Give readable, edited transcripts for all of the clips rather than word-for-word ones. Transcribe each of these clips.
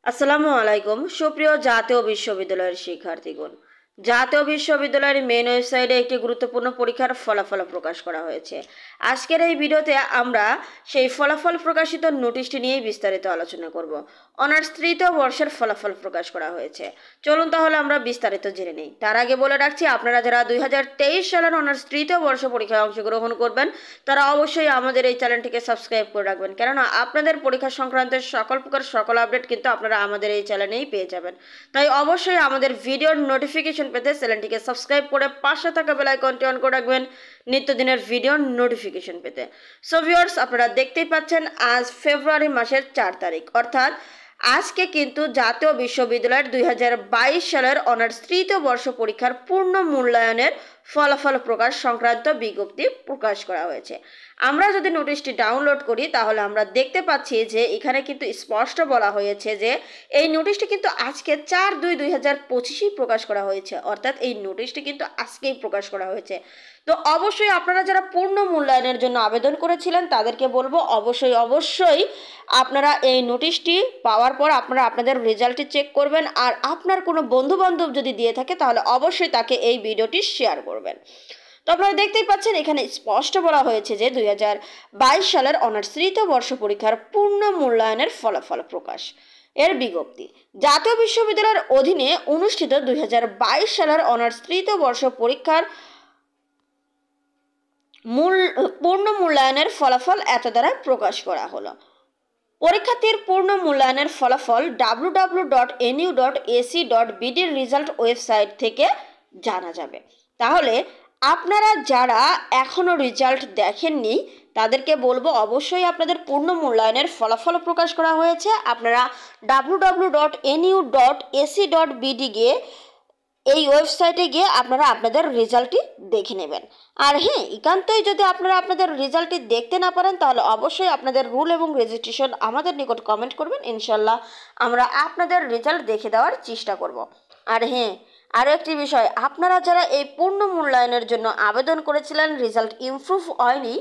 আসসালামু আলাইকুম সুপ্রিয় জাতীয় বিশ্ববিদ্যালয়ের শিক্ষার্থীগণ। জাতীয় বিশ্ববিদ্যালয়ের মেন ওয়েবসাইটে একটি গুরুত্বপূর্ণ পরীক্ষার ফলাফল প্রকাশ করা হয়েছে। আজকের এই ভিডিওতে আমরা সেই ফলাফল প্রকাশিত নোটিশটি নিয়েই বিস্তারিত আলোচনা করব। অনার্স তৃতীয় বর্ষের ফলাফল প্রকাশ করা হয়েছে। চলুন তাহলে আমরা বিস্তারিত জেনে নিই। তার আগে বলে রাখছি, আপনারা যারা 2023 সালের অনার্স তৃতীয় বর্ষ পরীক্ষায় অংশগ্রহণ করবেন তারা অবশ্যই আমাদের এই চ্যানেলটিকে সাবস্ক্রাইব করে রাখবেন, কেননা আপনাদের পরীক্ষা সংক্রান্ত সকল আপডেট কিন্তু আপনারা আমাদের এই চ্যানেলেই পেয়ে যাবেন। তাই অবশ্যই আমাদের ভিডিওর নোটিফিকেশন পেতে চ্যানেলটিকে সাবস্ক্রাইব করে পাশে থাকা বেল আইকনটি অন করে রাখবেন নিত্যদিনের ভিডিওর নোটিফিকেশন পেতে। সো ভিউয়ার্স, আপনারা দেখতেই পাচ্ছেন আজ ফেব্রুয়ারি মাসের 4 তারিখ, অর্থাৎ আজকে কিন্তু জাতীয় বিশ্ববিদ্যালয়ের 2022 সালের অনার্স তৃতীয় বর্ষ পরীক্ষার পূর্ণ মূল্যায়নের ফলাফল প্রকাশ সংক্রান্ত বিজ্ঞপ্তি প্রকাশ করা হয়েছে। আমরা যদি নোটিশটি ডাউনলোড করি তাহলে আমরা দেখতে পাচ্ছি যে এখানে কিন্তু স্পষ্ট বলা হয়েছে যে এই নোটিশটি কিন্তু আজকে 4/2/2025 প্রকাশ করা হয়েছে, অর্থাৎ এই নোটিশটি কিন্তু আজকেই প্রকাশ করা হয়েছে। তো অবশ্যই আপনারা যারা পূর্ণ মূল্যায়নের জন্য আবেদন করেছিলেন তাদেরকে বলবো অবশ্যই আপনারা এই নোটিশটি পাওয়ার পর আপনারা আপনাদের রেজাল্টটি চেক করবেন, আর আপনার কোনো বন্ধু বান্ধব যদি দিয়ে থাকে তাহলে অবশ্যই তাকে এই ভিডিওটি শেয়ার করবেন। তো আপনারা দেখতেই পাচ্ছেন এখানে স্পষ্ট বলা হয়েছে যে 2022 সালের অনার্স তৃতীয় বর্ষ পরীক্ষার পূর্ণ মূল্যায়নের ফলাফল প্রকাশ এর বিজ্ঞপ্তি। জাতীয় বিশ্ববিদ্যালয়ের অধীনে অনুষ্ঠিত 2022 সালের অনার্স তৃতীয় বর্ষ পরীক্ষার পূর্ণ মূল্যায়নের ফলাফল এত দ্বারা প্রকাশ করা হলো। পরীক্ষার্থীর পূর্ণ মূল্যায়নের ফলাফল www.nu.ac.bd রেজাল্ট ওয়েবসাইট থেকে জানা যাবে। তাহলে আপনারা যারা এখনো রেজাল্ট দেখেননি তাদেরকে বলবো অবশ্যই আপনাদের পূর্ণ মূল্যায়নের ফলাফল প্রকাশ করা হয়েছে। আপনারা www.nu.ac.bd গিয়ে এই ওয়েবসাইটে গিয়ে আপনারা আপনাদের রেজাল্টটি দেখে নেবেন। আর হ্যাঁ, একান্তই যদি আপনারা আপনাদের রেজাল্টটি দেখতে না পারেন তাহলে অবশ্যই আপনাদের রুল এবং রেজিস্ট্রেশন আমাদের নিকট কমেন্ট করবেন, ইনশাল্লাহ আমরা আপনাদের রেজাল্ট দেখে দেওয়ার চেষ্টা করব। আর হ্যাঁ, আরও একটি বিষয়, আপনারা যারা এই পূর্ণ মূল্যায়নের জন্য আবেদন করেছিলেন রেজাল্ট ইমপ্রুভ হয়নি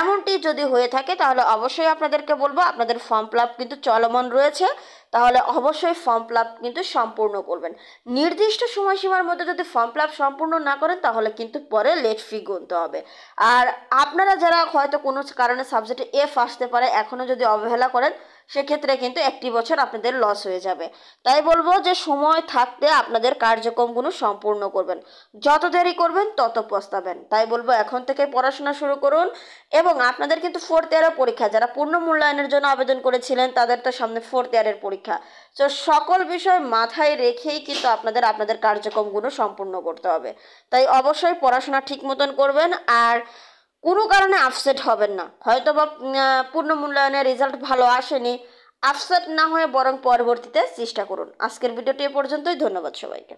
এমনটি যদি হয়ে থাকে তাহলে অবশ্যই আপনাদেরকে বলবো আপনাদের ফর্ম ফিল আপ কিন্তু চলমান রয়েছে, তাহলে অবশ্যই ফর্ম ফিল আপ কিন্তু সম্পূর্ণ করবেন। নির্দিষ্ট সময়সীমার মধ্যে যদি ফর্ম ফিল আপ সম্পূর্ণ না করেন তাহলে কিন্তু পরে লেট ফি গুনতে হবে। আর আপনারা যারা হয়তো কোনো কারণে সাবজেক্টে এফ আসতে পারে এখনও যদি অবহেলা করেন সেক্ষেত্রে কিন্তু একটি বছর আপনাদের লস হয়ে যাবে। তাই বলবো যে সময় থাকতে আপনাদের কার্যক্রমগুলো সম্পূর্ণ করবেন, যত দেরি করবেন তত পস্তাবেন। তাই বলবো এখন থেকে পড়াশোনা শুরু করুন। এবং আপনাদের কিন্তু 4th ইয়ারের পরীক্ষা, যারা পূর্ণ মূল্যায়নের জন্য আবেদন করেছিলেন তাদের তো সামনে 4th ইয়ারের পরীক্ষা। তো সকল বিষয় মাথায় রেখেই কিন্তু আপনাদের কার্যক্রমগুলো সম্পূর্ণ করতে হবে। তাই অবশ্যই পড়াশোনা ঠিক মতন করবেন, আর কোনো কারণে আপসেট হবেন না। হয়তো বা পূর্ণ মূল্যায়নের রেজাল্ট ভালো আসেনি, আপসেট না হয়ে বরং পরবর্তীতে চেষ্টা করুন। আজকের ভিডিওটি এ পর্যন্তই। ধন্যবাদ সবাইকে।